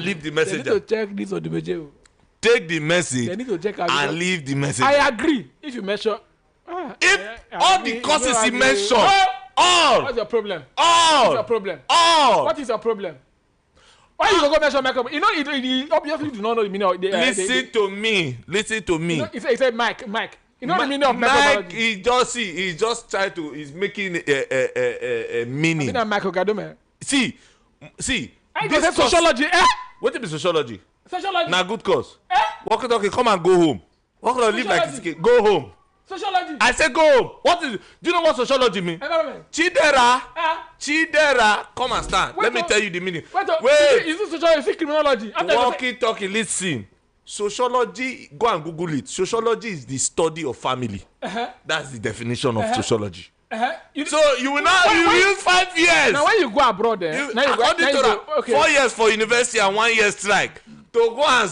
leave the They messenger. need to check this on the message. Take the message They need to check and leave the message. I agree. If you measure, If all the causes he mentioned, all. What's your problem? All. What's your problem? All. What is your problem? Why you go measure microbiology? You know, he obviously do not know the meaning of the. Listen to me. Listen to me. You know, he said Mike. You know the meaning of Mike, microbiology? he just trying to, he's making a meaning. I mean, microbiology. See. I just said sociology. What is sociology? Sociology. Na good cause. Walkie-talkie, come and go home. Walkie-talkie, live like this kid. Go home. Sociology. I said go home. Do you know what sociology means? Environment. Chidera, come and stand. Let me tell you the meaning. Wait. Is this sociology? Is it criminology? Walkie-talkie, listen. Sociology, go and Google it. Sociology is the study of family. That's the definition of sociology. So you will not use 5 years. Now when you go abroad, according to 4 years for university and 1 year strike to go and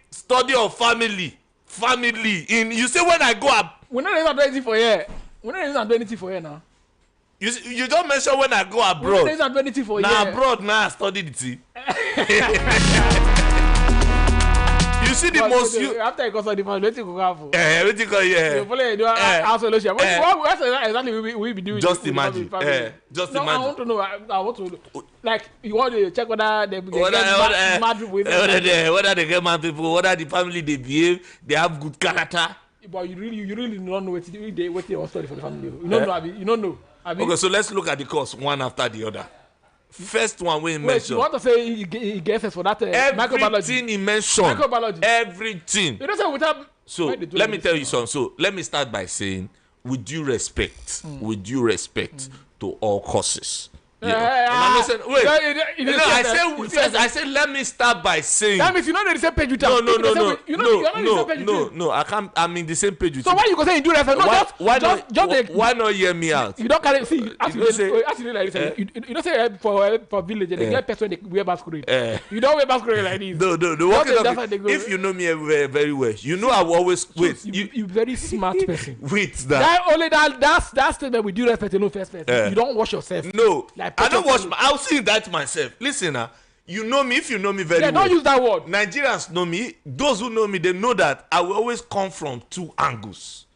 study of family. You say when I go up, we're not doing anything for here. We're not doing anything for here now. You don't mention when I go abroad. We're not doing anything for here. Now abroad now I study the tea. You see the most after you go to the family, let's go have. Everything go You follow do isolation. What exactly we be doing? Just imagine. Just no, imagine. I want to know. I want to like you want to check whether they get mad people. Whether they get mad people, whether the family they behave, they have good character. But you really don't know what they want study for the family. You don't know. You don't know. Okay, so let's look at the course one after the other. First one we mentioned. You want to say he gets us for that microbiology? Everything he mentioned. Microbiology. Everything. You don't say without. So let me tell you something. So let me start by saying, with due respect, to all courses. Wait. I said, let me start by saying. That means you're not on the same page with us. No. I can't. I'm in the same page with you. So why you go say you do that? Why not hear me out? You don't carry. See, actually like this. You don't say for village they get person they wear masquerade. You don't wear masquerade like this. No. If you know me very well, you know I will always wait. You very smart person. Wait that. That's statement with due respect to no first person. You don't wash yourself. No. I don't watch. I'll see that myself. Listen, you know me. If you know me very well, don't use that word. Nigerians know me. Those who know me, they know that I will always come from two angles.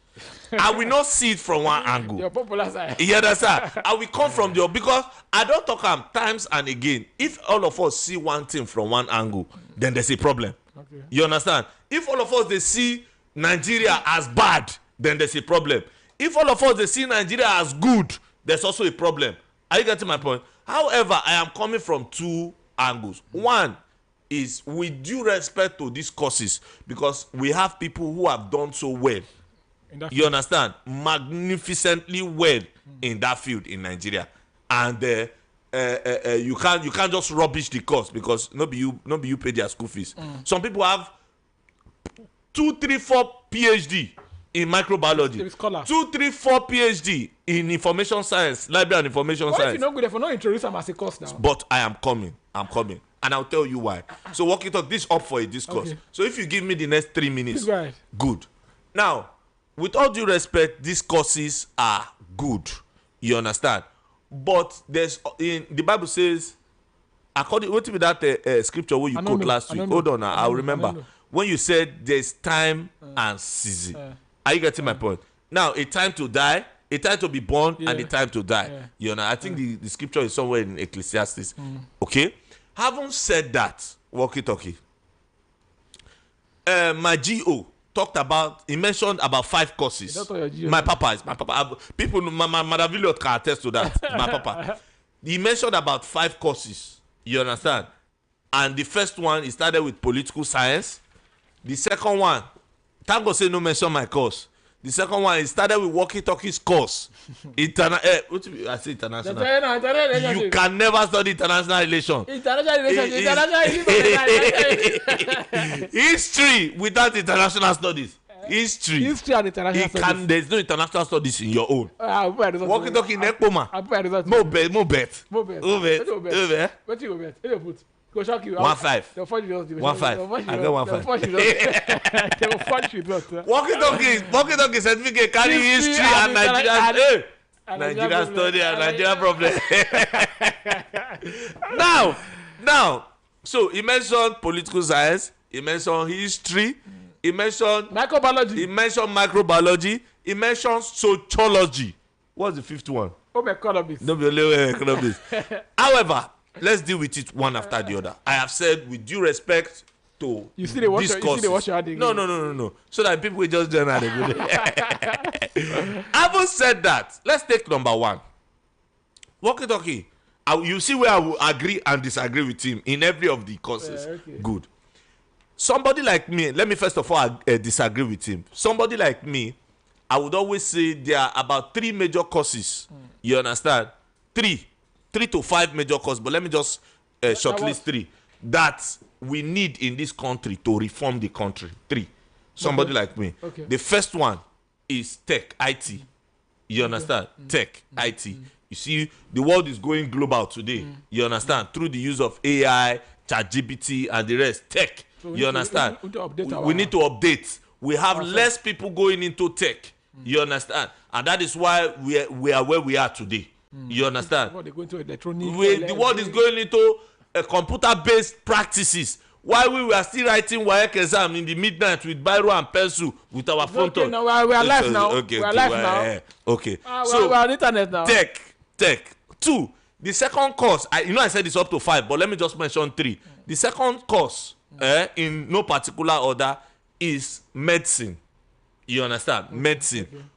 I will not see it from one angle. Your popular side. You understand? I will come from the because I don't talk times and again. If all of us see one thing from one angle, then there's a problem. Okay. You understand? If all of us they see Nigeria as bad, then there's a problem. If all of us they see Nigeria as good, there's also a problem. Are you getting my point? However, I am coming from two angles. One is with due respect to these courses because we have people who have done so well. You understand? Magnificently well in that field in Nigeria, and you can't just rubbish the course because nobody you pay their school fees. Some people have 2, 3, 4 PhD. In microbiology, 2, 3, 4 PhD in information science, library and information science. If you're not good, if you're not introduce them as a course now. But I am coming, and I'll tell you why. So walk it up. This up for a discourse. Okay. So if you give me the next 3 minutes, right. Good. Now, with all due respect, these courses are good. You understand? But in the Bible says, according what to that scripture where you quote last week. Hold on, I'll remember when you said there's time and season. Are you getting my point? Now, a time to die, a time to be born, and a time to die. Yeah. You know, I think the scripture is somewhere in Ecclesiastes. Okay? Having said that, walkie-talkie, my GO talked about, he mentioned about 5 courses. My papa. People, my Madavilliot can attest to that. My papa. He mentioned about 5 courses. You understand? And the first one, he started with political science. The second one, thank God say no mention my course. The second one, it started with walkie-talkies course. I say international. You can never study international relations. History without international studies. History and international studies. There's no international studies in your own. Walkie-talkie nekpoma. Mo bet. What you bet? Go shock you. 1-5. 1-5. I got 1-5. Walkie-talkie certificate carry history and Nigerian. Nigeria study and Nigeria problem. Now, So he mentioned political science, he mentioned history, he mentioned microbiology, he mentioned sociology. What's the fifth one? Economics. No, economics. However, let's deal with it one after the other. I have said with due respect to these courses. No. So that people will just join. Having said that, let's take number one. Walkie-talkie. You see where I will agree and disagree with him in every of the courses. Okay. Good. Somebody like me, let me first of all disagree with him. Somebody like me, I would always say there are about 3 major courses. You understand? 3 to 5 major courses, but let me just shortlist 3 that we need in this country to reform the country. 3. Somebody like me. Okay. The first one is tech, IT. You understand? Tech, IT. You see, the world is going global today. You understand? Through the use of AI, ChatGPT, and the rest. Tech. So you understand? We need to update. We have less people going into tech. You understand? And that is why we are where we are today. You understand? The world is going into computer-based practices. While we were still writing Wike exam in the midnight with biro and pencil with our front on. No, we are live now. Okay, we are live now. Okay. So we are on internet now. Tech. 2. The second course, I said it's up to 5, but let me just mention 3. The second course, in no particular order, is medicine. You understand? Medicine.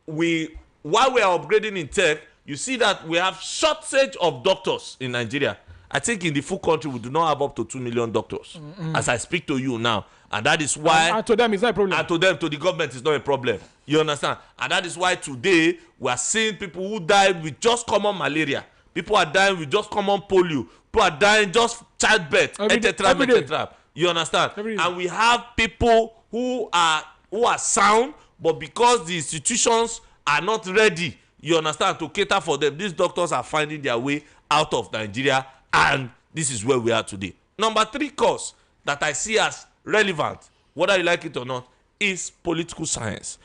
Okay. While we are upgrading in tech, you see that we have shortage of doctors in Nigeria. I think in the full country we do not have up to 2 million doctors as I speak to you now, and that is why. And to them it's not a problem. And to them, to the government, it's not a problem. You understand? And that is why today we are seeing people who died with just common malaria. People are dying with just common polio. People are dying just childbirth, etc. You understand? And we have people who are sound, but because the institutions are not ready, you understand, to cater for them, these doctors are finding their way out of Nigeria, and this is where we are today. Number 3 course that I see as relevant, whether you like it or not, is political science.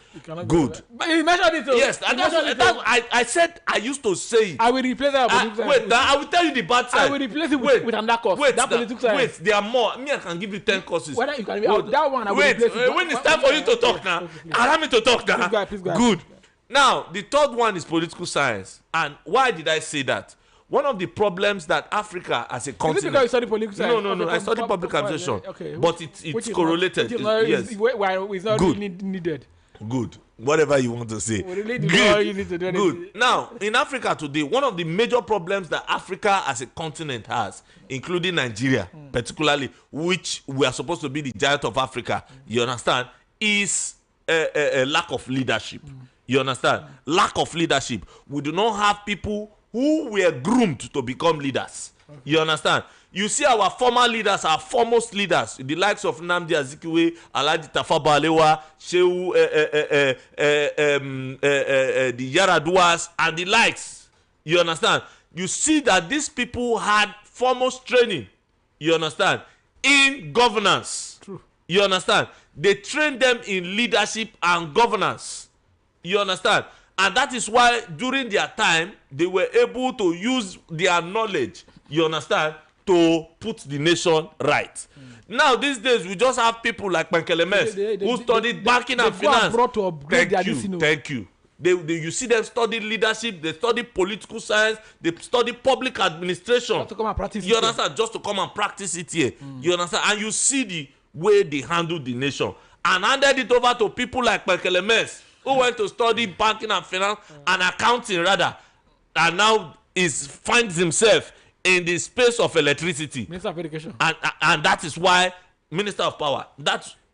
Good. But you mentioned it too. Yes, I said I used to say it. I will replace that political science. Wait, I will tell you the bad side. I will replace it with another course. That political science. Wait, there are more. Me, I can give you 10 courses. Whether you can that one, I will replace it. When it's time for you to talk now, allow me to talk now. Please go. Good. Now, the third one is political science. And why did I say that? One of the problems that Africa as a continent. Is it because you study political science? No. I study public administration. Okay. But it's correlated. Yes. It's not really needed. Good. Whatever you want to say. Good. Now, in Africa today, one of the major problems that Africa as a continent has, including Nigeria, particularly, which we are supposed to be the giant of Africa, you understand, is a lack of leadership. You understand? Lack of leadership. We do not have people who were groomed to become leaders. Okay. You understand? You see our former leaders, our foremost leaders, the likes of Nnamdi Azikiwe, Alhaji Tafawa Balewa, Shehu, the Yaraduas, and the likes. You understand? You see that these people had foremost training. You understand? In governance. True. You understand? They trained them in leadership and governance. You understand? And that is why during their time, they were able to use their knowledge, you understand, to put the nation right. Now, these days, we just have people like Pankelemes who studied banking and finance. Thank you. You see them study leadership, they study political science, they study public administration. Just to come and practice you understand? Just to come and practice it here. You understand? And you see the way they handle the nation. And handed it over to people like Pankelemes, who went to study banking and finance and accounting rather, and now finds himself in the space of electricity. Minister of Education. And that is why Minister of Power.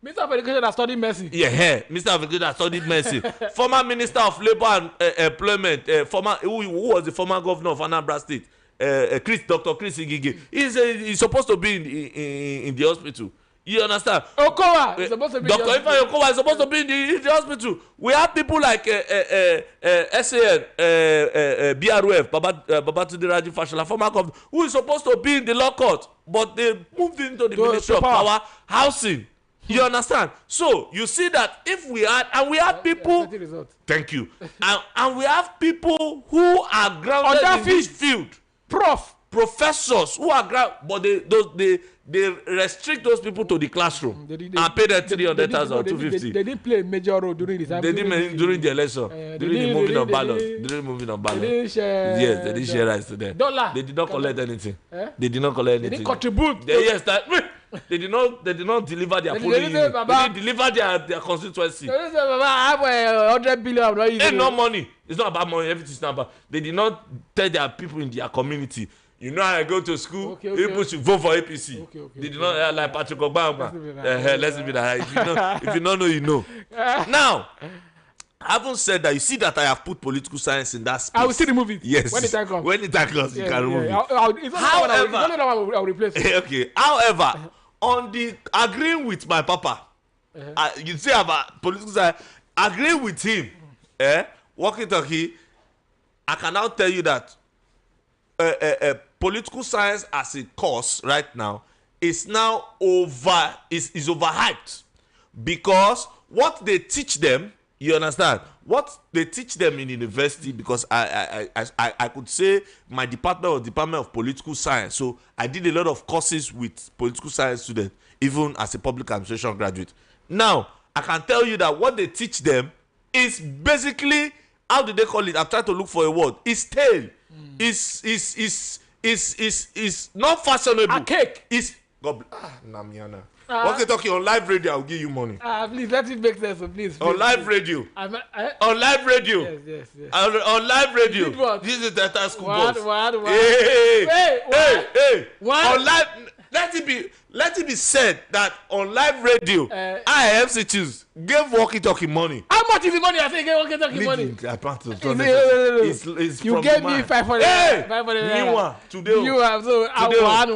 Minister of Education has studied medicine. Yeah, Minister of Education has studied medicine. Former Minister of Labour and Employment, who was the former governor of Anambra State, Dr. Chris Igige. He's supposed to be in the hospital. You understand? Okowa is supposed to be Dr. Ifeanyi Okowa is supposed to be in the hospital. We have people like SAN, BRF, Babatunde Raji Fashola, former governor, who is supposed to be in the law court, but they moved into the Ministry of Power, Housing. You understand? So you see that if we had, and we have people, thank you, and we have people who are grounded in this field. Prof. professors who are but they restrict those people to the classroom and pay them 300,000 or 250. They didn't play a major role during the time. They didn't during the election, during the moving of ballots. Yes, they didn't share rights to them. They did not collect anything. They did not collect anything. They didn't contribute. Yes, they did not deliver their polling unit. They didn't deliver their constituency. They say, Baba, I have 100 billion. I'm not using Ain't no money. It's not about money. Everything's not about. They did not tell their people in their community. You know, I go to school. People should vote for APC. They did not like Patrick Obama. Let's leave it that. If you don't know, you know. Now, having said that, you see that I have put political science in that space. I will see the movie. Yes. When the time comes. When the time comes, you can remove it. However, I'll replace it. Okay. However, on the agreeing with my papa, you see about political science, agreeing with him, walking talkie, I can now tell you that political science as a course right now is now is overhyped, because what they teach them, you understand, what they teach them in university, because I could say my department was Department of Political Science, so I did a lot of courses with political science students, even as a public administration graduate. Now I can tell you that what they teach them is basically, how do they call it? I'm trying to look for a word. It's stale. Is not fashionable. A cake. Is God Namiana. Okay, talking on live radio, I'll give you money. Please let it make sense, please. On live radio. On live radio. Yes. On live radio. This is the entire school bus. Hey. On live. Let it be said that on live radio, IFC choose gave walkie-talkie money. How much is the money? I think walkie-talkie money. It's you gave me 500. Hey, 500. New one today. You have so one.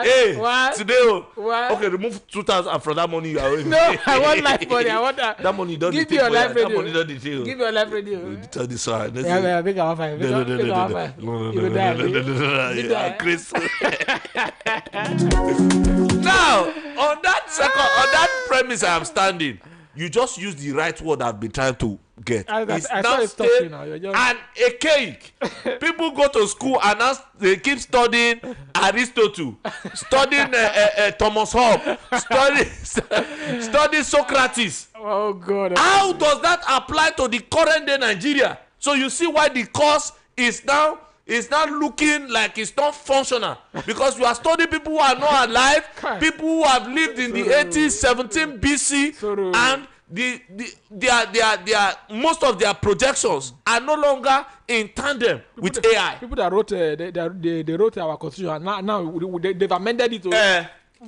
Hey, one. Today. One. Okay, remove 2,000 from that money you are owing. No, I want live money. I want that. That money don't give me your live radio. That money don't detail. Give me your live radio. Tell this one. Yeah, make our five. No. You will die. Chris. Now, on that premise I am standing, you just use the right word I've been trying to get. I saw it talking now. And a cake. People go to school and they keep studying Aristotle, studying Thomas Hobbes, studying Socrates. Oh God. How does that apply to the current day Nigeria? So you see why the course is now looking like it's not functional, because you are studying people who are not alive, people who have lived in the 80s, 17 BC, and their most of their projections are no longer in tandem with AI. People that wrote they wrote our constitution, now they've amended it.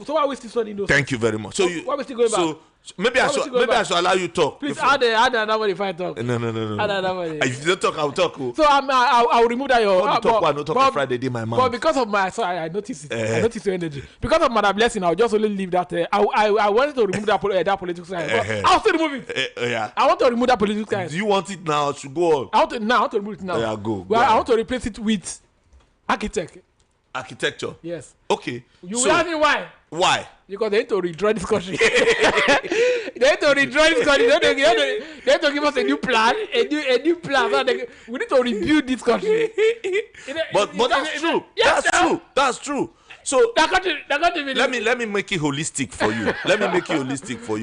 So why are we still studying those? Thank you very much. So why are we still going back? Maybe I should allow you to talk. Please add another one if I talk. No. Add another one. If you don't talk, I'll talk. So I'll remove that. I'll talk on Friday in my mouth. But because of my, I noticed it. I noticed your energy. Because of my blessing, I'll just only leave that. I wanted to remove that political science. I'll still remove it. Yeah. I want to remove that political science. Do you want it now? Should go on. I want to remove it now. Yeah, go. Well, I want to replace it with architecture. Yes. Okay. You will ask me why? Why? Because they need to redraw this country. They need to redraw this country. They need to give us a new plan. A new plan. So we need to rebuild this country. But that's true. Yes, That's true. So that country let me make it holistic for you.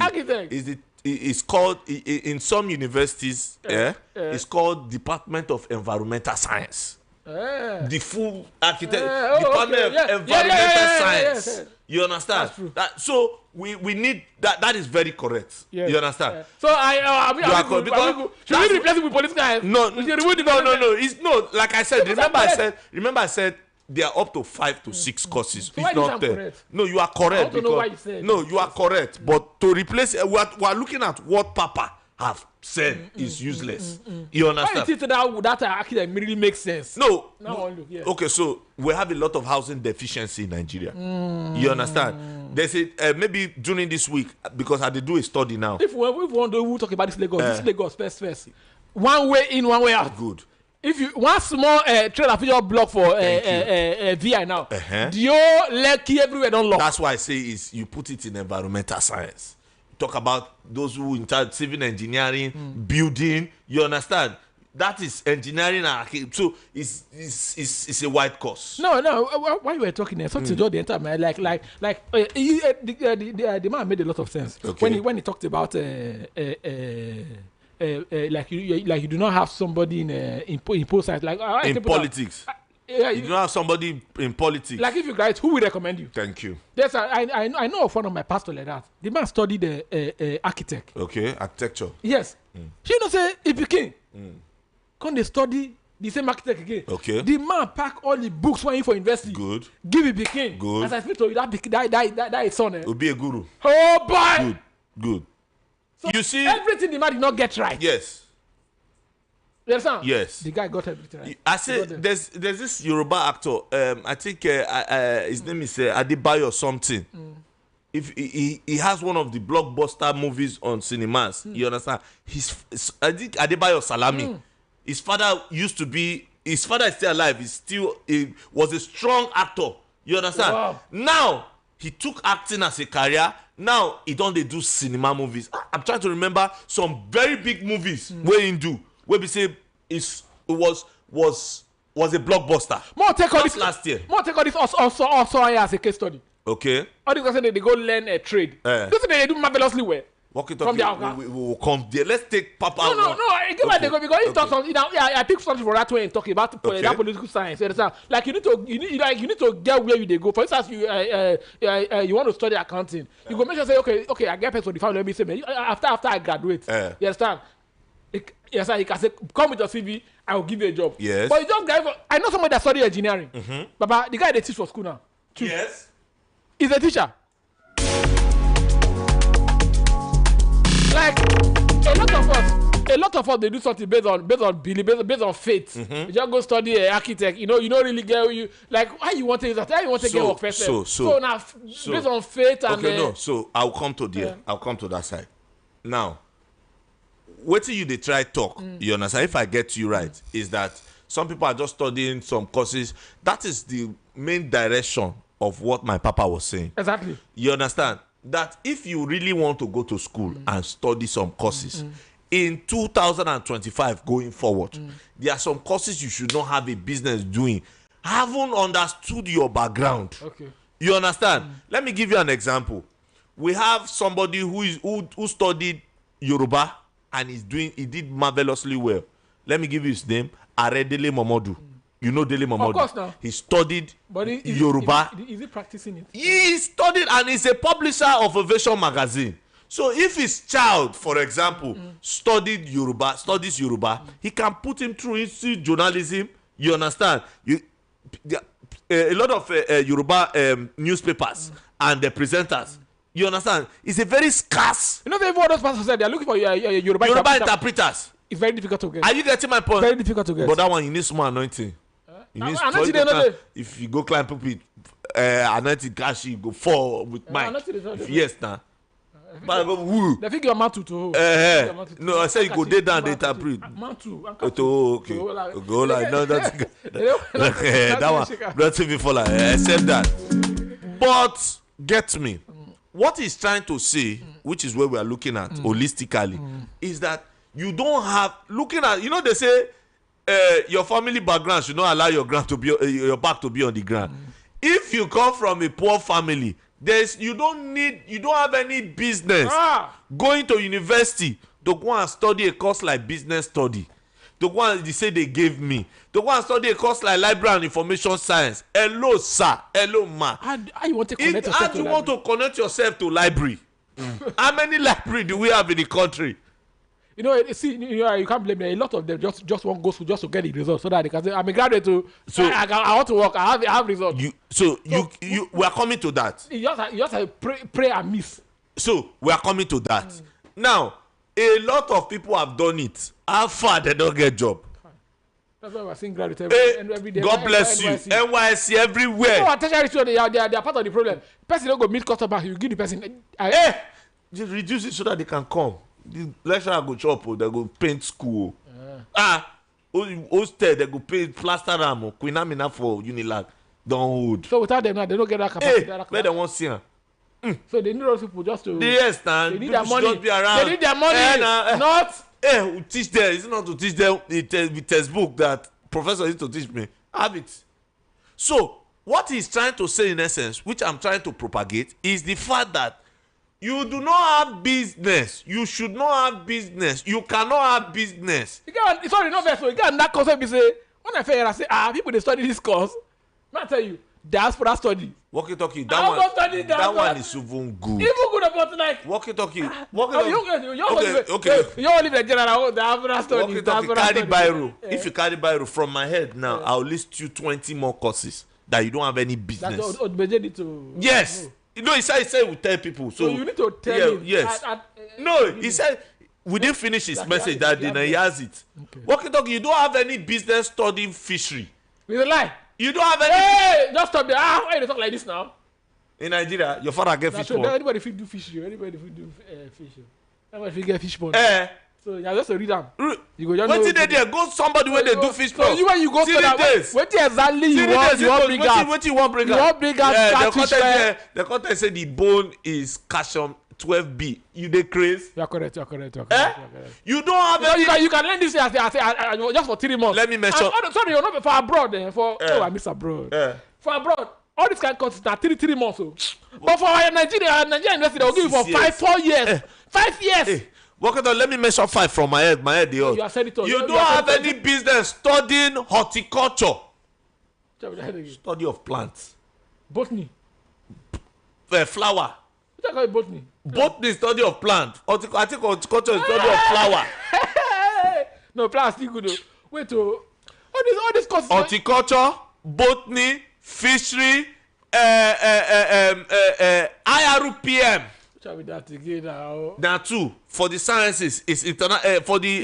Architect. It's called in some universities. It's called Department of Environmental Science. The full Department of Environmental Science. Yes. You understand? That's true. So we need that. That is very correct. Yes. You understand? Yeah. So should we replace it with political science? No. It's no. Like I said. Remember I said there are up to 5 to 6 courses. So it's not 10. Correct. No, you are correct. I want to know why you said. No, you are correct. But to replace, we are looking at what Papa have said is useless. You understand? Why is it that actually really makes sense? No. Yeah. Okay, so we have a lot of housing deficiency in Nigeria. You understand? They say maybe during this week, because I did do a study now. If we want to talk about this Lagos first. One way in, one way out. Good. If you one small trailer feature block for VI now, Dio, Lekki, everywhere don't lock. That's why I say is you put it in environmental science. Talk about those who in charge civil engineering, building. You understand? that is engineering and architecture. So it's a white course. No. While you were talking there, something just the entire man, the man made a lot of sense when he talked about like you do not have somebody in post science like in politics. You don't have somebody in politics. Like if you guys, who will recommend you? Thank you. Yes, I know of one of my pastors like that. The man studied architect. Okay, architecture. Yes. She don't say if you can. Come they study the same architect again. Okay. The man pack all the books when he for university. Good. Give it Bikin. Good. As I speak to you, that is son. Will be a guru. Oh boy. Good. So you see everything the man did not get right. Yes. You understand? Yes. The guy got everything right. I said there's this Yoruba actor. I think his name is Adebayo or something. If he has one of the blockbuster movies on cinemas, you understand? I think Adebayo Salami. His father is still alive. He was a strong actor. You understand? Wow. Now he took acting as a career. Now he don't do cinema movies. I'm trying to remember some very big movies where he do. Where we say it was a blockbuster. More take all this last year. More take all this also as a case study. Okay. All these guys they go learn a trade. This they do marvelously well. From we will come there. Let's take Papa. No. I get why they go because he talks on. I pick something for that way and talking about that political science. You understand? Like you need to get where you go. For instance, you want to study accounting. You go make sure say okay. I get paid for the family. Let me say, man, after I graduate. You understand? Yes, you can say, come with your CV, I will give you a job. Yes. But you just guys, I know somebody that studied engineering. Baba, the guy they teach for school now. Yes. He's a teacher. Like a lot of us they do something based on belief, based on faith. You just go study an architect. You don't really get you like how you want to get work first. So now based on faith and So I'll come to there. I'll come to that side. Now, what till you they try talk, you understand? If I get you right, is that some people are just studying some courses. That is the main direction of what my papa was saying. Exactly. You understand? That if you really want to go to school and study some courses, in 2025 going forward, there are some courses you should not have a business doing. Haven't understood your background. Okay. You understand? Let me give you an example. We have somebody who studied Yoruba and he did marvelously well. Let me give you his name, Aredele Momodu. You know Dele Momodu. Of course now. He studied Yoruba. Is he practicing it? He studied and he's a publisher of Ovation magazine. So if his child, for example, studies Yoruba, he can put him through into journalism. You understand? A lot of Yoruba newspapers and the presenters. You understand? It's a very scarce. You know, every one of those pastors said they're looking for Yoruba interpreters. It's very difficult to get. Are you getting my point? Very difficult to get. But that one, you need small anointing. You need if you go climb pulpit, anointing cash, you go fall with mic. Yes, now. But go woo. They think you're mantu to. No, I say you go there down they interpret. Mantu. Okay. Go like no, that's that one. Not before like accept that. But get me. What he's trying to say, which is where we are looking at holistically, is that you don't have looking at. You know they say your family background should not allow your ground to be your back to be on the ground. If you come from a poor family, you don't have any business going to university to go and study a course like business study. The one they say they gave me. The one study a course like library and information science. Hello, sir. Hello, ma. How you want to connect yourself how do you want to connect yourself to library? How many library do we have in the country? You know, see, you can't blame them. A lot of them just want go school just to get the results so that they can say, I'm a graduate too. So I want to work. I have results. We are coming to that. You just pray and miss. So we are coming to that. Now, a lot of people have done it. How far they don't get job? That's why we're seeing graduates every day. God bless you. NYC everywhere. No, tertiary they are part of the problem. Person don't go meet customer. You give the person. Just reduce it so that they can come. The lecturer go chop, they go paint school. Hostel they go paint plaster ram. Queen Amina for Unilag. Don't hold. So without them now, they don't get that capacity. Where they want see her. So they need those people just to. Yes, nah. They need People their money. just be around. They need their money. Not. We teach them. It's not to teach them the textbook that professor used to teach me. Have it. So what he's trying to say in essence, which I'm trying to propagate, is the fact that you do not have business. You should not have business. You cannot have business. Sorry, not that. So you get that concept. You say when I say people they study this course. I tell you, diaspora study. Walkie-talkie. That one is even good. Even good about like walkie-talkie. You Okay. You only the general diaspora study. Walkie-talkie. Carry biro. If you carry biro from my head now, I'll list you 20 more courses that you don't have any business. Yes. You know, he said we tell people. So you need to tell him. Yes. No, he said we didn't finish his message that day. Now he has it. Okay. Walkie-talkie, you don't have any business studying fishery. It's a lie. You don't have any. Hey, just stop there. Why you talk like this now? In Nigeria, your father get fish pond. Anybody fit do fishery. Anybody fit do fishing. Anybody fit get fish pond. So you just read them. You go just wetin dey there? Go somebody wey dey do fish pond. So you when you go for that, wetin exactly you want bring out? Wetin you want bring out? You want bring out catfish? The content say the bone is calcium 12B. You dey craze? You are correct. You don't have any. You can learn this as just for 3 months. Let me mention. Sorry, you're not for abroad. I miss abroad. For abroad. All this kind of courses are 3 months. So. But for Nigeria university, they'll give you for 4 years. 5 years. Walk it on, let me mention 5 from my head. You are senator. You don't have any business studying horticulture. Study of plants. Botany. Flower. What do you call it botany? Botany study of plant. I think horticulture is study of flower. No, plants still good though. Wait, all these courses. Horticulture, botany, fishery, IRPM. Shall we that again now? There are 2 for the sciences. It's for the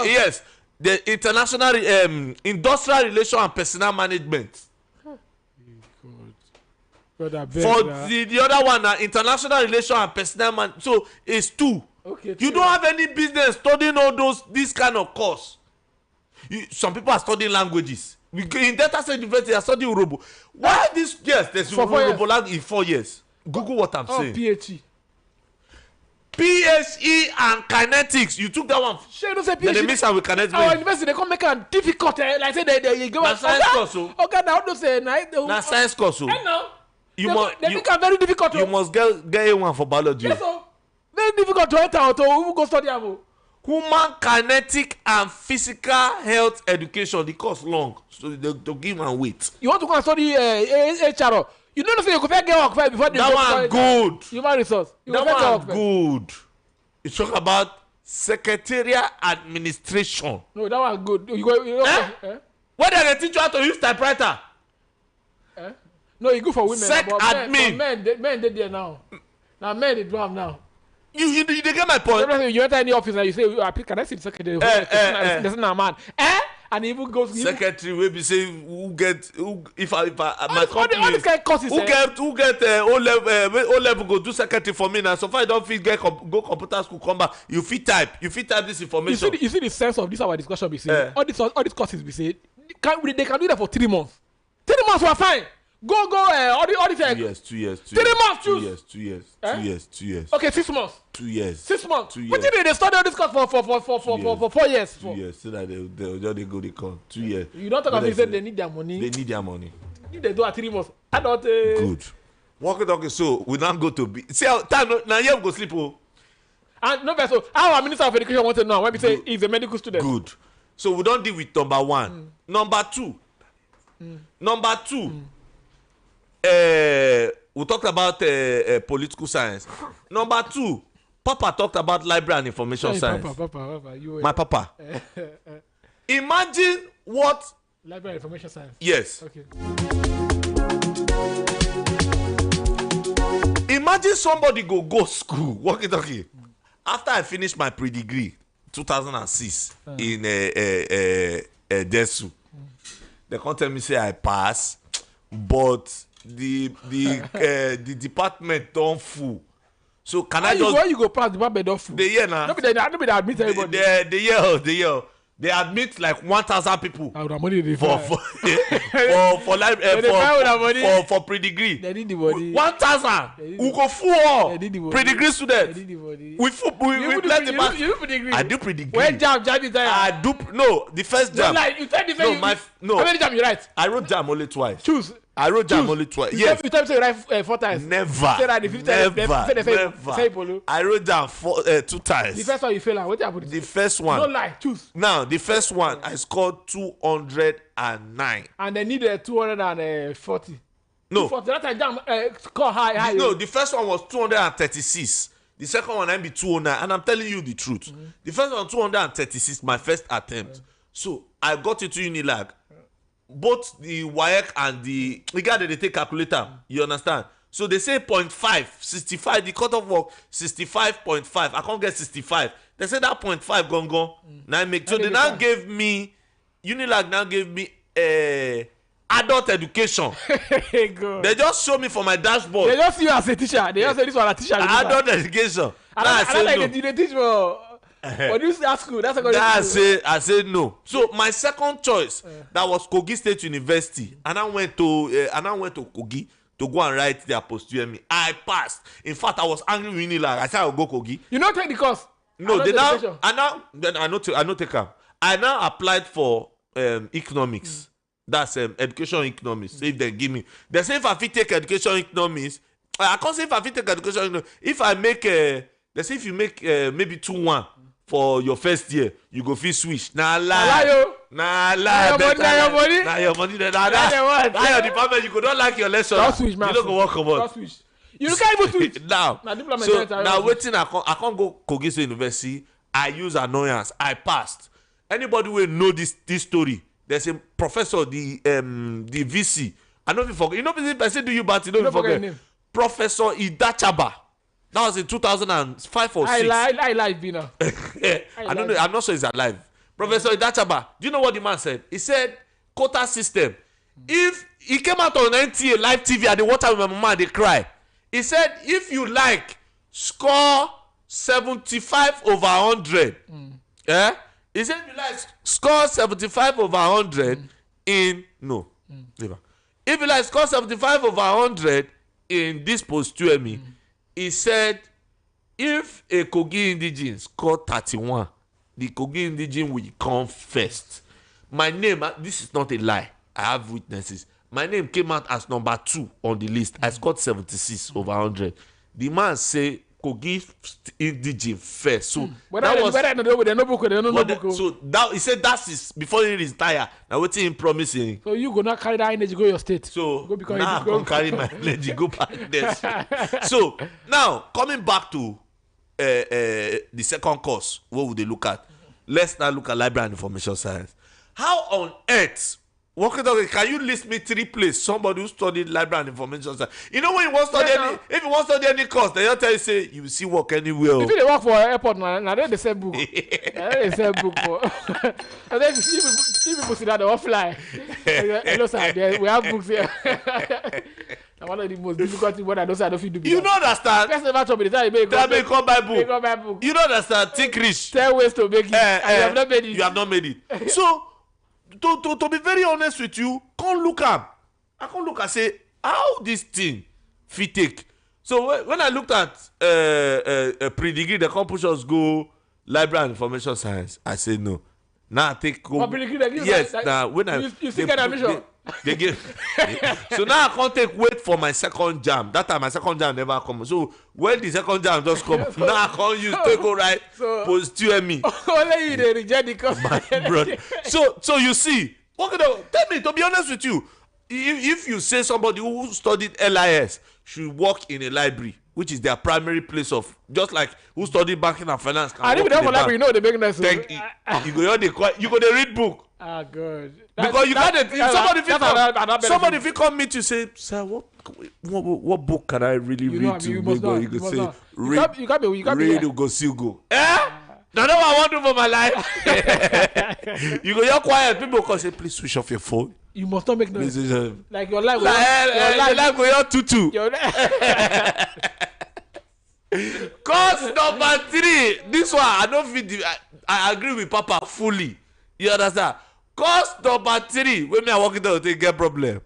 yes, the international industrial relation and personal management. God, for the other one, international relation and personal management. So it's 2. Okay. You don't have any business studying all this kind of course. Some people are studying languages. In data science university, they are studying Urobo. Why this? Yes, there's Urobo language in 4 years. Google what I'm saying. PhD and kinetics. You took that one. Sure, you don't say PhD. Then they mix am with kinetics. Our university they come make it difficult. Like say they go. Na science course o. Okay, now don't say na science course o. They make it very difficult. You must get A1 for biology. Yes, so very difficult to enter or to even go study am. Human kinetic and physical health education. The course long, so they give am weight. You want to go and study HR? You don't know say you go first get work first before they that one good. Human resource. That one good. You talk about secretarial administration. No, that one good. You go. Where they teach you how to use typewriter? No, you go for women. Sec admin. Men they there now. Now men they do am now. You get my point. You enter any office and you say, "Can I see the secretary?" There's no man. And he even goes. Secretary will be saying if I my company all this kind of courses, who get O level go do secretary for me now. So far I don't fit go computer school come back. You fit type this information. You see the sense of this our discussion. We say all these courses we say they can do that for 3 months. 3 months were fine. Go all this 2 years. 3 months choose. 2 years. Okay, 6 months. 2 years. 6 months. 2 years. What did they study all this course for 4 years? 2 years. So that they just go they come 2 years. You don't talk about say they need their money. They need their money. If they do at 3 months, I don't. Good. Okay. So we now go to see how time now here we go sleep. And no, so our minister of education wants to know when we say he's a medical student. Good. So we don't deal with number 1. Number 2. Number 2. We talked about political science. Number 2, Papa talked about library and information science. Papa, my papa. Imagine what library and information science. Yes. Okay. Imagine somebody go school. Walkie-talkie. After I finished my pre-degree, 2006 in Desu, they come tell me say I pass, but the department don't full. So can I just? Where you go pass department don't full? The year now. Nobody admit everybody. The year. they admit like 1,000 people I would have money for pre-degree. They need the money. 1,000 we go full pre-degree students. We plenty pass. You do pre-degree. I do pre-degree. When jam is there? I do the first jam. No, like you tell the first. No. How many jam you write? I wrote jam only twice. Choose. I wrote jam only twice. Yes. You tell me you write 4 times. Never. Never. I wrote down 2 times. The first one you fail. What happened? The first one. No lie. Choose. Now the first one I scored 209. And they need 240. No. 240. That time score high. No, the first one was 236. The second one I be 209, and I'm telling you the truth. The first one 236, my first attempt. So I got into Unilag. Both the Wike and the guy that they take calculator, you understand? So they say 0.5, 65, the cutoff work 65.5. I can't get 65. They say that 0.5 gone. Now so they now gave me Unilag now gave me adult education. They just show me for my dashboard. They just see you as a teacher. They just say this one a teacher. Adult education. I don't like they teach for this school. That's I say no. So my second choice that was Kogi State University, and I went to Kogi to go and write their post-UME. I passed. In fact, I was angry with Unilag. I said I will go Kogi. You not take the course? No, I not take them. I now applied for economics. That's education economics. So if they give me, they say if I fit take education economics, I can't say if I fit take education economics. If I make they say if you make maybe 2-1 for your first year, you go fit switch. Nah lie. Nah your money. Nah your your department. You could not like your lesson. Don't switch, man. You don't go walk about. You can't even switch. Now waiting. I can't go Kogi State University. I use annoyance. I passed. Anybody will know this story. There's a professor, the VC. I don't forget. You know, if I say do you but you don't forget. Professor Idachaba. That was in 2005 or 6. I live, Bina. I don't know. I'm not sure he's alive. Professor Idachaba. Do you know what the man said? He said, quota system. If he came out on NTA live TV and they watch out with my mama and they cry. He said, if you like, score 75 over 100. Yeah? He said, if you like, score 75 over 100 in... No. If you like, score 75 over 100 in this post-UME, he said, if a Kogi indigene score 31, the Kogi indigene will come first. My name, this is not a lie. I have witnesses. My name came out as number 2 on the list. I scored 76 over 100. The man say Kogi indigene first. So that was so that he said that is before he retire. Now waiting him promising. So you go not carry that energy go your state. So now I can carry my energy go back there. So now coming back to the second course, what would they look at? Let's now look at library and information science. How on earth? Can you list me 3 places somebody who studied library and information science? You know when you want to study if you want to study any course, they don't tell you say you will see work anywhere. If you work for airport now they sell book. They sell book for. And then see people sit down, they all fly. Hello sir, we have books here. One of the most difficult things when I don't say I don't feel do. You don't understand. First never told me the time you come buy book. You don't understand. Think rich. 10 ways to make it. And you have not made it. You have not made it. So to be very honest with you, can't look up. I can't look and say how this thing fit take. So when I looked at a pre-degree, the can't push us go library and information science. I said no. Now I take go. Yes. Now when you still get admission. They give. So now I can't wait for my second jam. That time my second jam never come. So when the second jam just come, now I can't use take go right post UME. Only you they reject the course. Brother. So you see, tell me to be honest with you, if you say somebody who studied LIS should work in a library, which is their primary place of, just like who studied banking and finance. And if you don't for library, you know they make nice. You go they read book. Ah, good. Because you got it. Somebody if you come meet you say, sir, what book can I really read to? You can say, read. You go still go. Now what I want to do for my life. You go, you're quiet. People can say, please switch off your phone. You must not make noise. Like your life. Your life go your tutu. Course number 3. This one I don't feel. I agree with Papa fully. You understand? Course number 3 when me I work it out they get problem.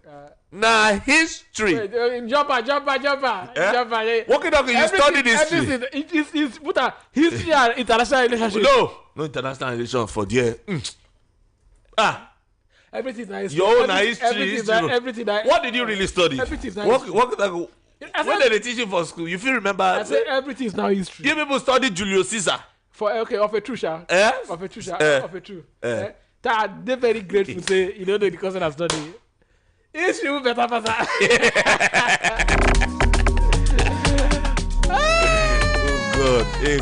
Na history. Jumper. Working out you study history. Everything is put a history and international relationship. No international relation for there. Everything is nice. Your own history. Everything. What did you really study? Everything is nice. When they teach you for school, you feel remember? I said everything is now history. You people study Julius Caesar. Of a true, sha. Yes. Of a true, sha. Of a true. They're very grateful. Say you know the cousin has studied. History will better pass.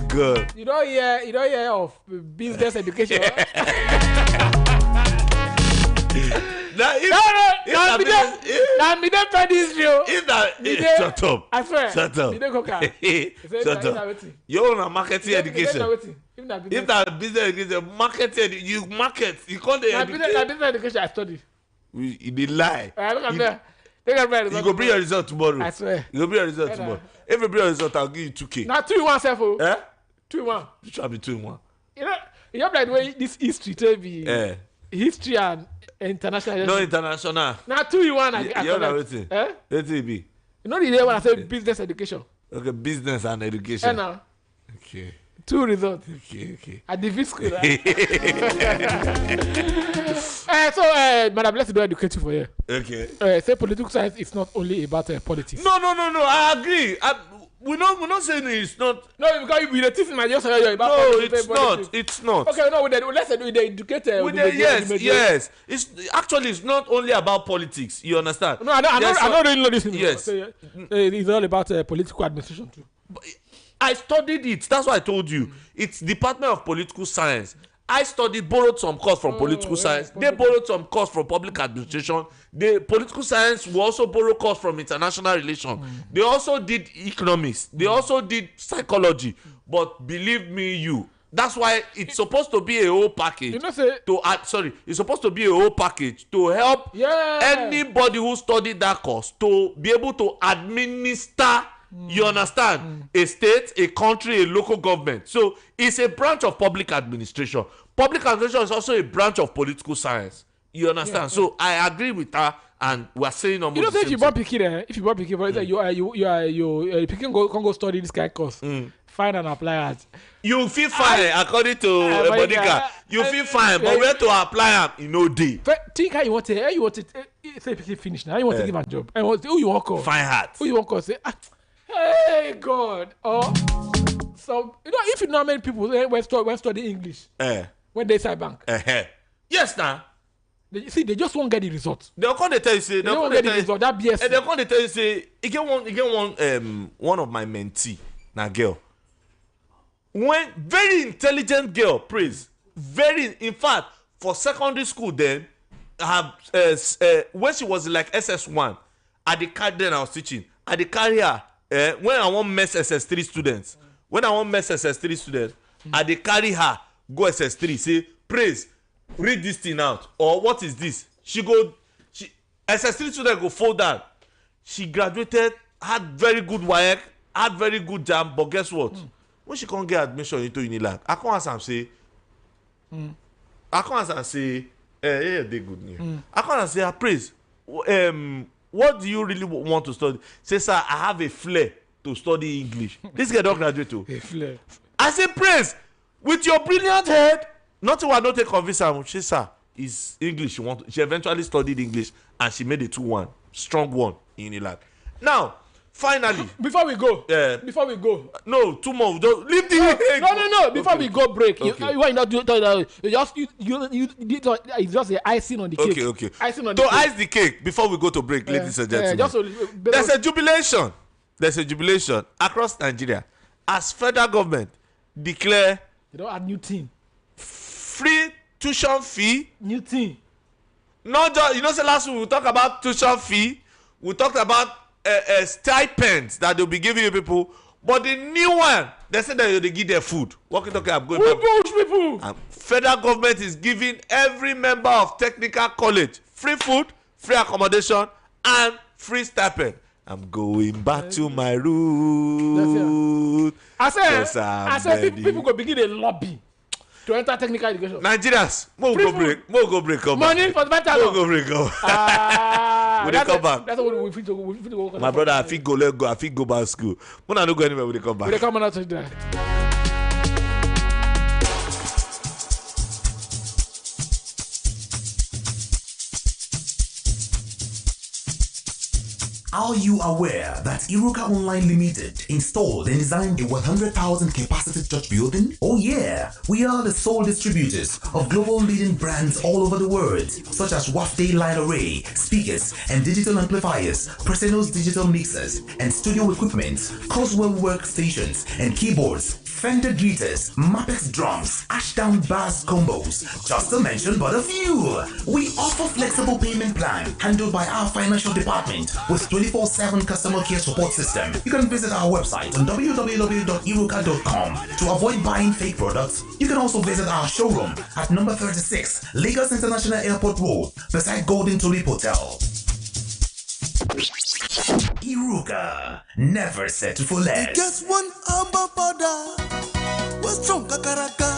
Good. You don't hear of business education. Now, me don't try this show. Shut up. I swear. Shut up. Shut up. You own a marketing education. If that business education, marketing, you market. You call the business education I study. You did lie. Look at there. You go bring your result tomorrow. I swear. You go bring your result tomorrow. If you bring your result, I'll give you 2K. Now 2 in 1 self. 2 in 1. You try to be 2 in 1. You know like the way this history to be history and international. No international. Now 2 in 1. You know everything. Let it be. You know the day when I say business education. Okay, business and education. Okay. 2 results. Okay. At the V school. So, Madam, let's do education for you. Okay. Say political science is not only about politics. No. I agree. We're not saying it's not. No, because we the teaching my just about no, it's not. Okay, no, let's say with the educator. Yes. It's not only about politics. You understand? No, I don't really know this. Yes. It's all about political administration too. I studied it. That's why I told you. It's Department of Political Science. I borrowed some course from political science. They borrowed some course from public administration. The political science will also borrow course from international relations. They also did economics. They also did psychology. But believe me, that's why it's supposed to be a whole package. It's supposed to be a whole package to help anybody who studied that course to be able to administer. You understand? A state, a country, a local government. So it's a branch of public administration. Public administration is also a branch of political science. You understand? So I agree with her, and we're saying almost. You know, say if you born pikin, for example, you pikin go study this kind of course. Find and apply it. You feel fine according to Monica. You feel fine, but where to apply them in no day. Think how you want to say pikin finish now. You want to give a job. And who you want to call? Fine heart. Who you want to call? Say hey God, so you know if you know many people when study English, when they say bank, yes now. They just won't get the result. They'll come to tell you say they won't get the result. That BS. And they'll come to tell you say you get one of my mentee, na girl. When very intelligent girl, praise, in fact for secondary school then, when she was like SS1, at the card then I was teaching, at the carrier. When I want mess SS3 students, I dey carry her go SS3 say praise read this thing out or what is this? She SS3 student go fold down. She graduated, had very good Wike, had very good jam, but guess what? When she can't get admission into Unilab, I come ask am say, they good news. I come ask say, praise. What do you really want to study? Say, sir, I have a flair to study English. This girl don't graduate too. A flair. I say, praise. With your brilliant head, nothing will not take convince her. She sir, is English. She eventually studied English and she made a 2-1, strong 1 in Unilag. Now, finally. Before we go. No, 2 more. Don't leave the. No. Before we go break, okay. You not do it's just the icing on the cake. Okay. Icing on to the cake. ice the cake before we go to break, ladies and gentlemen. There's a jubilation across Nigeria as federal government declare. They don't add new thing. Free tuition fee. New thing. Not just say last week we talked about tuition fee. We talked about stipends that they'll be giving you people, but the new one they say that they give their food. I'm going back. People. Federal government is giving every member of technical college free food, free accommodation, and free stipend. I'm going back to my root. I said people go begin a lobby. to enter technical education. Nigerians, more go break, come back. Money for 5,000. More go break, come. We dey come back. That's what we fit to go. My brother, I fit go back school. When I don't go anywhere, we dey come back. We dey come on out to that. Are you aware that Iruka Online Limited installed and designed a 100,000 capacity church building? Oh yeah, we are the sole distributors of global leading brands all over the world, such as Wafday Line Array, speakers and digital amplifiers, Preseno's digital mixers and studio equipment, Coswell workstations and keyboards, Fender guitars, Mapex drums, Ashdown bass combos, just to mention but a few. We offer flexible payment plan handled by our financial department with 24/7 customer care support system. You can visit our website on www.iruka.com to avoid buying fake products. You can also visit our showroom at number 36 Lagos International Airport Road beside Golden Tulip Hotel. Iruka, never settle for less. Just one album powder. What's strong kakaraka?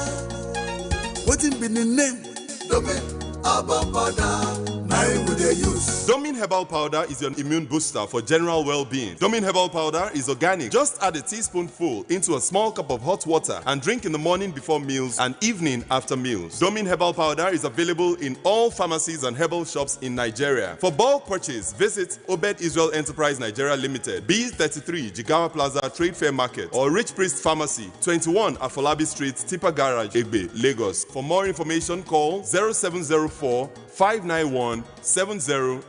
What's in the name? Domain album powder. Now would they use? Domin Herbal Powder is your immune booster for general well-being. Domin Herbal Powder is organic. Just add a teaspoonful into a small cup of hot water and drink in the morning before meals and evening after meals. Domin Herbal Powder is available in all pharmacies and herbal shops in Nigeria. For bulk purchase, visit Obed Israel Enterprise Nigeria Limited, B33 Jigawa Plaza Trade Fair Market, or Rich Priest Pharmacy, 21 Afolabi Street, Tipa Garage, Egbe, Lagos. For more information, call 0704 591 7000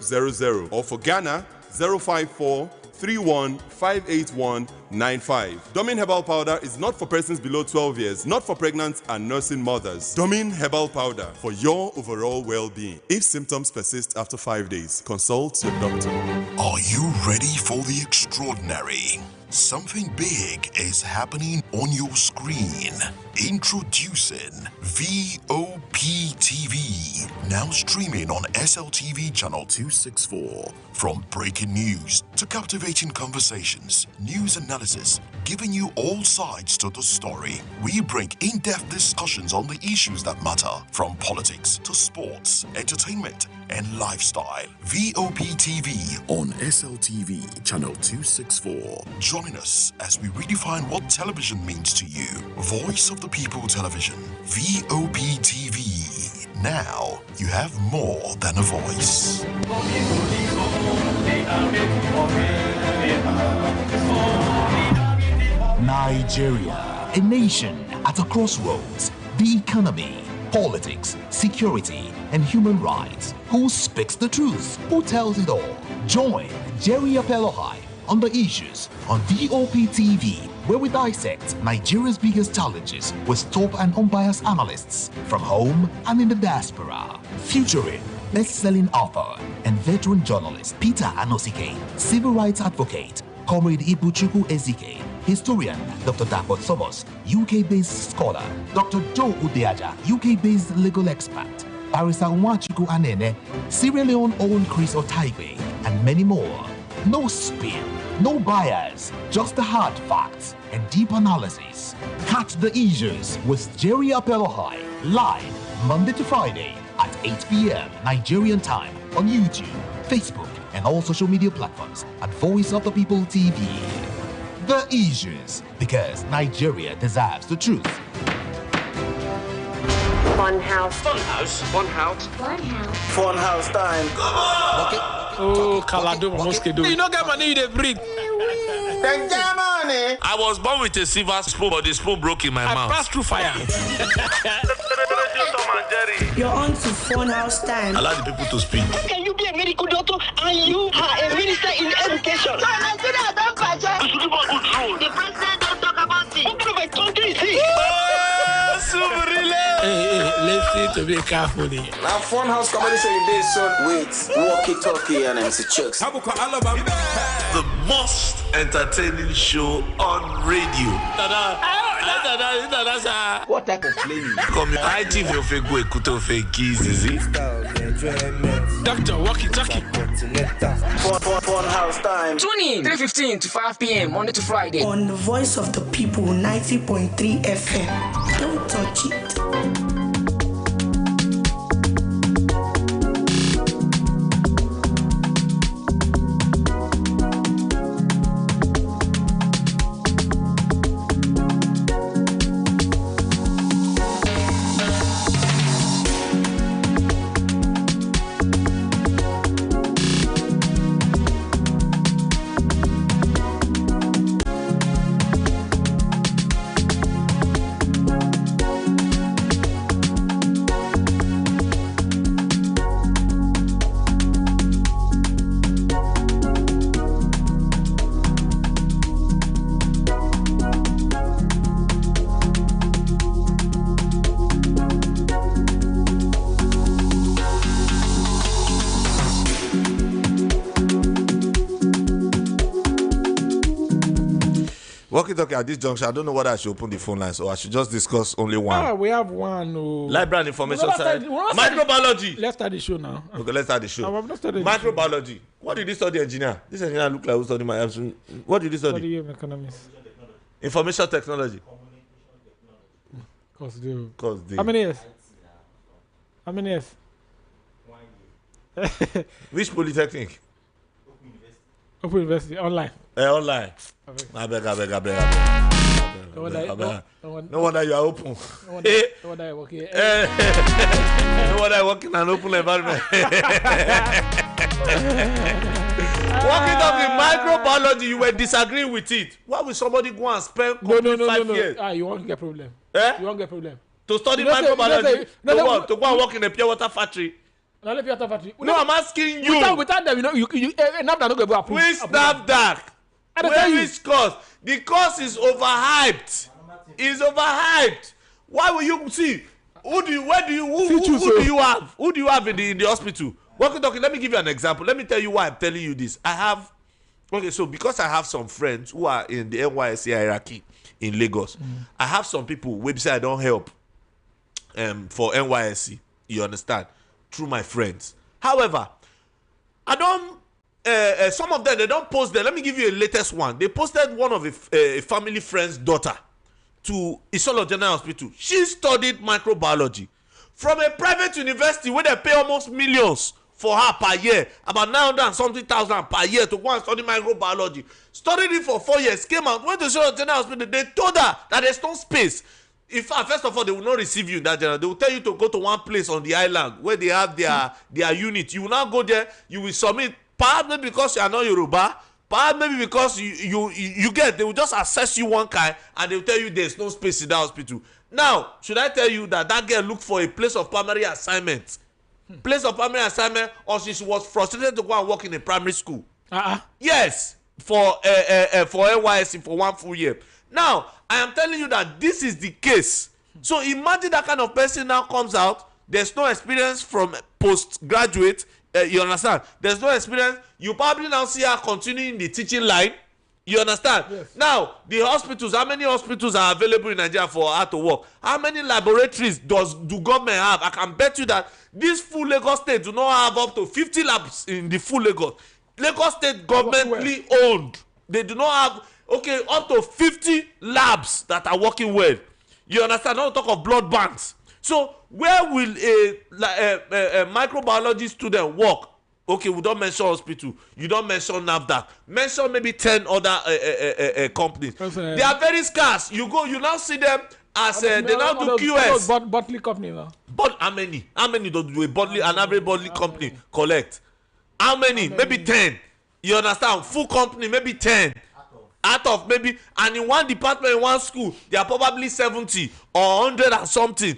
or for Ghana 054 31 581 95. Domin Herbal Powder is not for persons below 12 years, not for pregnant and nursing mothers. Domin Herbal Powder for your overall well-being. If symptoms persist after 5 days, consult your doctor. Are you ready for the extraordinary? Something big is happening on your screen. Introducing VOP TV, now streaming on SLTV channel 264. From breaking news to captivating conversations, news analysis, giving you all sides to the story. We bring in-depth discussions on the issues that matter, from politics to sports, entertainment, and lifestyle. VOP TV on SLTV channel 264. Join us as we redefine what television means to you. Voice of the People Television, VOP TV. Now you have more than a voice. Nigeria, a nation at a crossroads. The economy, politics, security, and human rights. Who speaks the truth? Who tells it all? Join Jerry Apelohai on the issues on VOP TV, where we dissect Nigeria's biggest challenges with top and unbiased analysts from home and in the diaspora. Featuring best-selling author and veteran journalist Peter Anosike, civil rights advocate Comrade Ibuchukwu Ezike, historian Dr. Dapo Thomas, UK-based scholar Dr. Joe Udeaja, UK-based legal expert Barrister Nwachukwu Anene, Sierra Leone-owned Chris Otaigbe, and many more. No spin, no bias, just the hard facts and deep analysis. Catch the issues with Jerry Apelohai live Monday to Friday at 8 p.m. Nigerian time on YouTube, Facebook, and all social media platforms at Voice of the People TV. The issues, because Nigeria deserves the truth. Fun house. Fun house. Fun house. Fun house. Fun house time. Come on. Okay. Oh, Kalado, Mosquedo. You don't get money, you dey breathe. Take your money. I was born with a silver spoon, but the spoon broke in my mouth. I passed through fire. You're on to Fun House time. Allow the people to speak. How can you be a medical doctor and you are a minister in education? The president don't talk about it. What kind of a country is this? Hey, listen to me carefully. Now, Fun House comedy say you did so with walkie-talkie and MC Chucks. The most entertaining show on radio. What type of flaming? Comme IT veut faire quoi écouter au fait qui zizi. Doctor, walkie-talkie. Fun House time. Tune in 3:15 to 5 p.m. Monday to Friday on the Voice of the People 90.3 FM. Don't touch it. Walkie-talkie at this junction, I don't know whether I should open the phone lines or I should just discuss only one. We have one. Library and information science. Microbiology. Let's start the show now. Okay, let's start the show. Microbiology. What did he study, engineer? This engineer look like who studied my... What did he study? Economics. Information technology. Course How many years? Which polytechnic? Open University. Online. Online. I beg. No wonder you are open. No wonder you work here. No wonder you work in an open environment. Working up in microbiology, you were disagreeing with it. Why would somebody go and spend 5 years? You won't get problem. You won't get problem. To study microbiology? To go and work in a pure water factory? No, I'm asking you. Without them, NAFDAC not going to approve. Which NAFDAC? Where is course? The course is overhyped. It's overhyped. Why will you see? Who do you have? Who do you have in the hospital? Walkie-talkie, let me give you an example. Let me tell you why I'm telling you this. So because I have some friends who are in the NYSC hierarchy in Lagos, I have some people who say I don't help for NYSC. You understand? Through my friends. However, I don't. Some of them, they don't post there. Let me give you a latest one. They posted one of a family friend's daughter to Isolo General Hospital. She studied microbiology from a private university where they pay almost millions for her per year, about 900 and something thousand per year to go and study microbiology. Studied it for 4 years, came out, went to Isolo General Hospital. They told her that there's no space. If first of all, they will not receive you in that general. They will tell you to go to one place on the island where they have their unit. You will now go there. You will submit. Perhaps maybe because you are not Yoruba. Perhaps maybe because you get. They will just assess you one kind and they will tell you there's no space in that hospital. Now, should I tell you that girl looked for a place of primary assignment? Place of primary assignment, or she was frustrated to go and work in a primary school? Yes, for NYSC for 1 full year. Now, I am telling you that this is the case. So imagine that kind of person now comes out. There's no experience from postgraduate. You understand? There's no experience. You probably now see her continuing the teaching line. You understand? Yes. Now, the hospitals, how many hospitals are available in Nigeria for her to work? How many laboratories do government have? I can bet you that this full Lagos state do not have up to 50 labs in the full Lagos. Lagos state governmentally owned. They do not have, up to 50 labs that are working well. You understand? Don't talk of blood banks. So where will a microbiology student work? Okay, we don't mention hospital. You don't mention NAFDAC. Mention maybe 10 other companies. They are very scarce. You now see them as they now do QS. Botley company now. But how many? How many do a Botley, an average Botley company collect? How many? Maybe 10. You understand? Full company, maybe 10. Out of maybe, and in one department, in one school, they are probably 70 or 100 and something,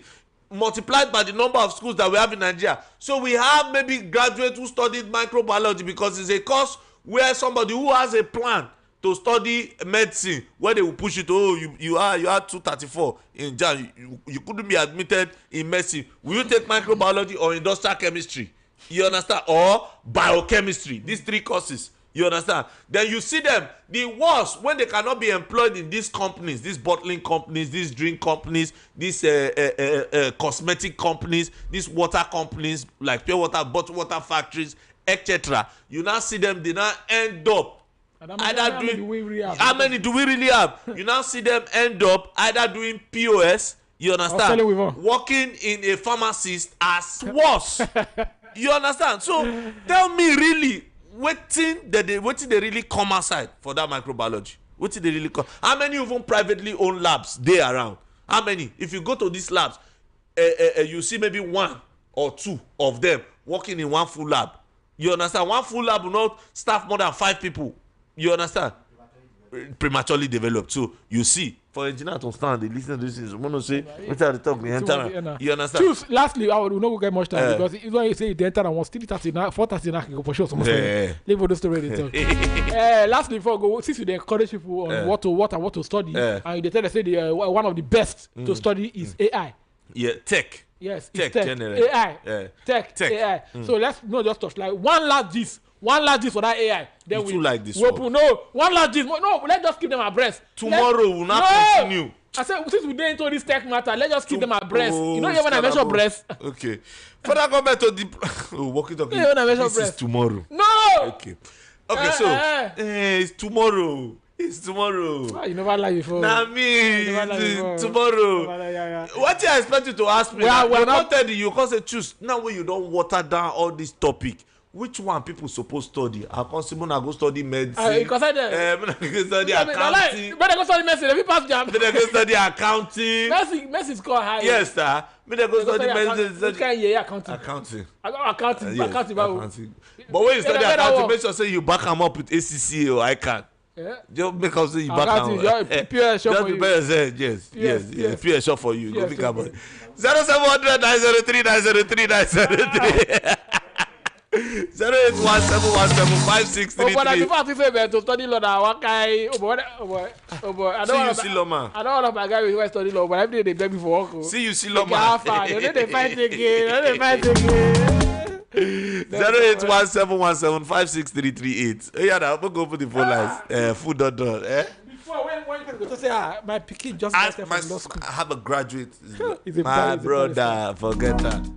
multiplied by the number of schools that we have in Nigeria. So we have maybe graduates who studied microbiology because it's a course where somebody who has a plan to study medicine, where they will push it, you are 234 in Jan, you couldn't be admitted in medicine. Will you take microbiology or industrial chemistry? You understand? Or biochemistry. These 3 courses. You understand? Then you see them, the worst, when they cannot be employed in these companies, these bottling companies, these drink companies, these cosmetic companies, these water companies, like pure water, bottled water factories, etc. You now see them, they now end up how many do we really have? You now see them end up either doing POS, you understand, working in a pharmacist as worse. You understand? So tell me really, waiting they really come outside for that microbiology. Waiting they really come. How many even privately owned labs they around? How many? If you go to these labs, you see maybe 1 or 2 of them working in one full lab. You understand? One full lab will not staff more than 5 people. You understand? Prematurely developed. So you see, for engineers to stand, they listen to this. I want to say, which are the talk? You understand? Choose. Lastly, I will not get much time because if you say the enter and 3:39, 4:39, go for sure. Leave for the story. Lastly, before I go, since you encourage people on what to study, and they tell us say one of the best to study is AI. Yeah, tech. Yes, tech. AI. Tech. AI. So let's not just touch like one last this. One last gist for that AI. Then you too like this one. No, one last gist. No, let's just keep them abreast. Tomorrow we'll not continue. I said, since we didn't into this tech matter, let's just keep them abreast. You know, even when I mention breast. Okay. Further comment to the walkie-talkie. Yeah, when I mention this breast. is tomorrow. No. Okay. It's tomorrow. It's tomorrow. You never lie before. Nah, me. Tomorrow. What do you expect you to ask me? We're not telling you because say choose. Now when you don't water down all this topic, which one people supposed to study? I consider I go study medicine. Because I go study accounting. But I go study medicine. If you pass jam. But I go study accounting. Medicine score high. Yes, sir. But I go study medicine. Which kind of accounting? Accounting. I got accounting. Yes, accounting. But when you study accounting, make sure say you back them up with ACCA or ICANN. Yeah. Just make us say you back them up. Pure shop for you. Yes. Pure shop for you. Go pick up. 0700 903 903 903. 081717563. But I prefer to say to study law now. One guy, oh boy. I don't want my guy who study law, but every day they beg me for work. See you, see law man. They fight again. 08171756338. Yeah, now we'll go for the phone lines. Food done. Before when you go to say, my pikin just got from law school. I have a graduate. My brother, forget that.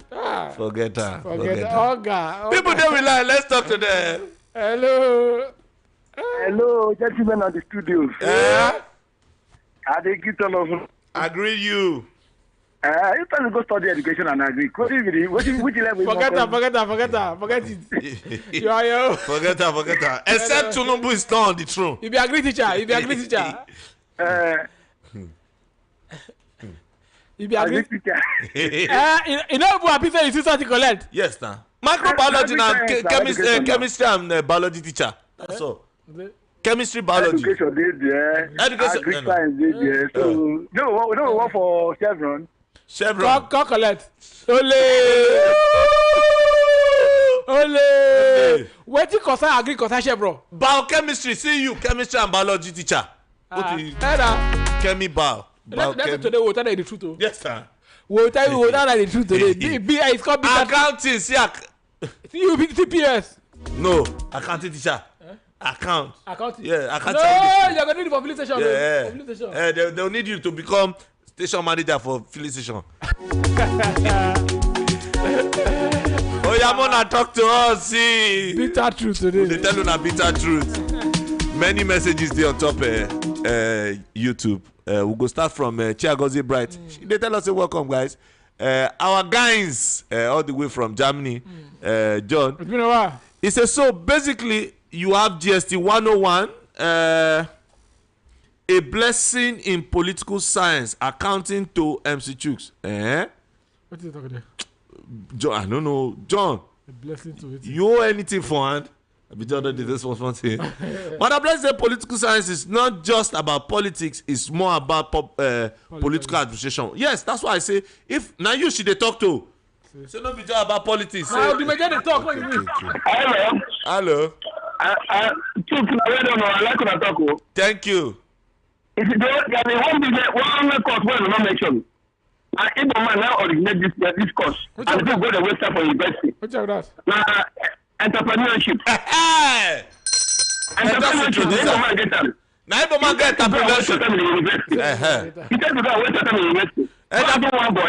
Forget that. Oh God. People don't rely. Let's talk to them. Hello, gentlemen of the studios. Yeah. I think you tell us. Agree you. You tell me go study education and agree. Which level? Forget it. You are yo. Forget that. Except Tinubu is not on the throne. You be agree teacher. You be agree teacher. You know what people you see something collect? Yes, nah. Microbiology and chemistry and biology teacher. That's all. Chemistry, biology. Education did there. Agri science did there. So no work for Chevron. Come collect. Ole. What you concern agri concern Chevron? Biochemistry. See you, chemistry and biology teacher. Chemi bio. That's today we'll tell you the truth. Yes, sir. We'll tell you the truth today. It's called accounting. See you TPS. No, accounting teacher. Accounting. Yeah, accounting. No, you're gonna need it for filling station. Yeah. They'll need you to become station manager for filling station. Oh, Yamona, talk to us. See. Bitter truth today. They tell you na bitter truth. Many messages there on top YouTube. We'll go start from Chiagozi Bright. They tell us welcome, guys. Our guys all the way from Germany, John. It's been a while. He says, so basically, you have GST 101, a blessing in political science, accounting to MC Chooks. What is he talking about? John, I don't know. John, a blessing to it. You owe anything for hand? I be John did this one thing. But I bless the political science is not just about politics, it's more about political administration. Yes, that's why I say, if now you should talk to. So not be just about politics. Now the majority talk. What you mean? Hello. Thank you. If you don't, there is one course where we not mention. If a man now originate this course, and go the website for university. What's that? Now, entrepreneurship. Entrepreneurship. Now if a man get entrepreneurship. He said to go website for university. One boy, go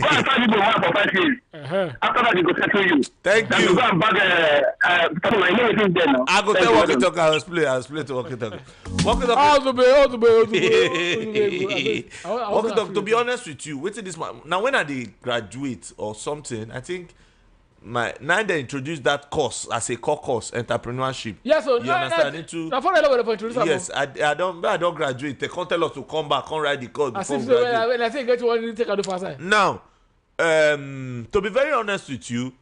and tell people for 5 years. After that, he go settle you. Thank you. You go and bag I go tell walkie talk. I'll explain to walkie talk. Walkie talk. To be honest with you, wait till this man. Now when I did graduate or something, I think now they introduced that course as a core course, entrepreneurship. Yes, so you understand? Yes, I don't graduate. They can't tell us to come back, can't write the course before we graduate. I think get one you take a do fast. Now, to be very honest with you,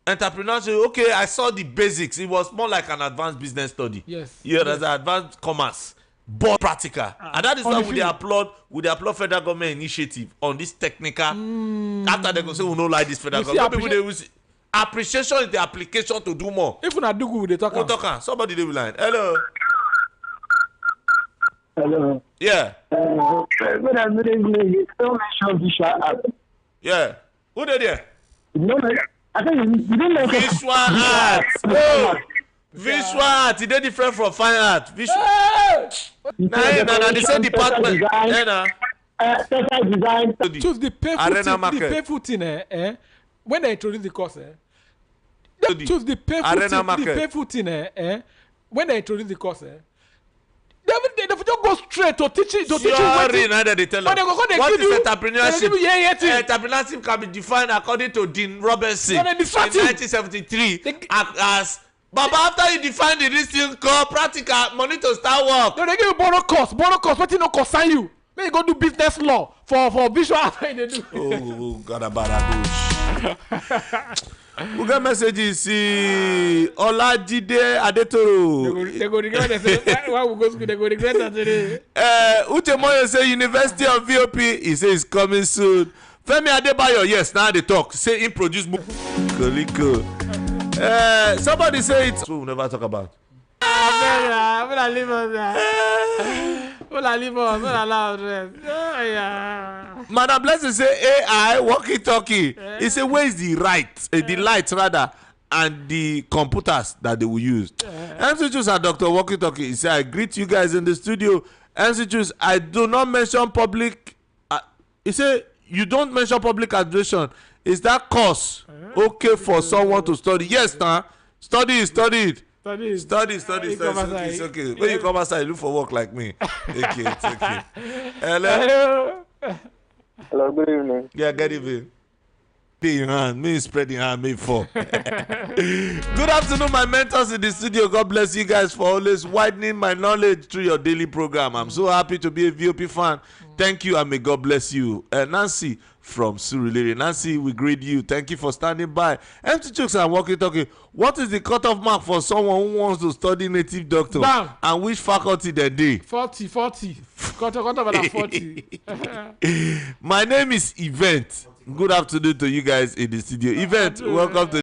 entrepreneurship. Okay, I saw the basics. It was more like an advanced business study. Yes. Yeah, there's an advanced commerce, but practical, and that is why we applaud federal government initiative on this technical. After they go say we don't like this federal government, people they will see. Appreciation is the application to do more. If we not do good, we talk. Somebody they will line. Hello. Hello. Yeah. Good evening. You still mention visual art. Yeah. Who did there? No, I think you didn't mention visual art. Oh. Visual art, they different from fine art. Visual. Nah, they say department. Design. Choose the painful thing, when they introduce the course, choose the painful thing, when they introduce the course, they don't go straight to teach you. They tell you what is entrepreneurship. Entrepreneurship can be defined according to Dean Robertson in 1973 as. But after you define the listing called practical money to start work. No, they give you borrow course, what you no concern you. Then you go do business law for visual art. Oh, God, we got messages. Olajide Adetoro. They go regret that. Why we go school? They go regret that today. Uchemoyo say University of VOP. He says it's coming soon. Femi Adebayo, yes, now they talk. Say him produce book. Cool. Somebody say it. So we'll never talk about. I'm gonna leave on that. Madam Blessing say AI walkie-talkie. He say where is the the light rather, and the computers that they will use. MC Choose and Dr. Walkie-talkie. He say I greet you guys in the studio. MC Choose, I do not mention public. He say you don't mention public administration. Is that course okay for someone to study? Yes, nah. Study it. It's okay. When you come outside, look for work like me. Okay, it's okay. Hello. Hello, good evening. Yeah, good evening. Pay your hand. Me spreading hand, me for. Good afternoon, my mentors in the studio. God bless you guys for always widening my knowledge through your daily program. I'm so happy to be a VOP fan. Thank you, and may God bless you. Nancy from Surulere. Nancy, we greet you. Thank you for standing by. Empty jokes and walkie-talkie. What is the cutoff mark for someone who wants to study native doctor? Bam. And which faculty they do? 40. Cutoff about 40. My name is Event. Good afternoon to you guys in the studio. Event, welcome to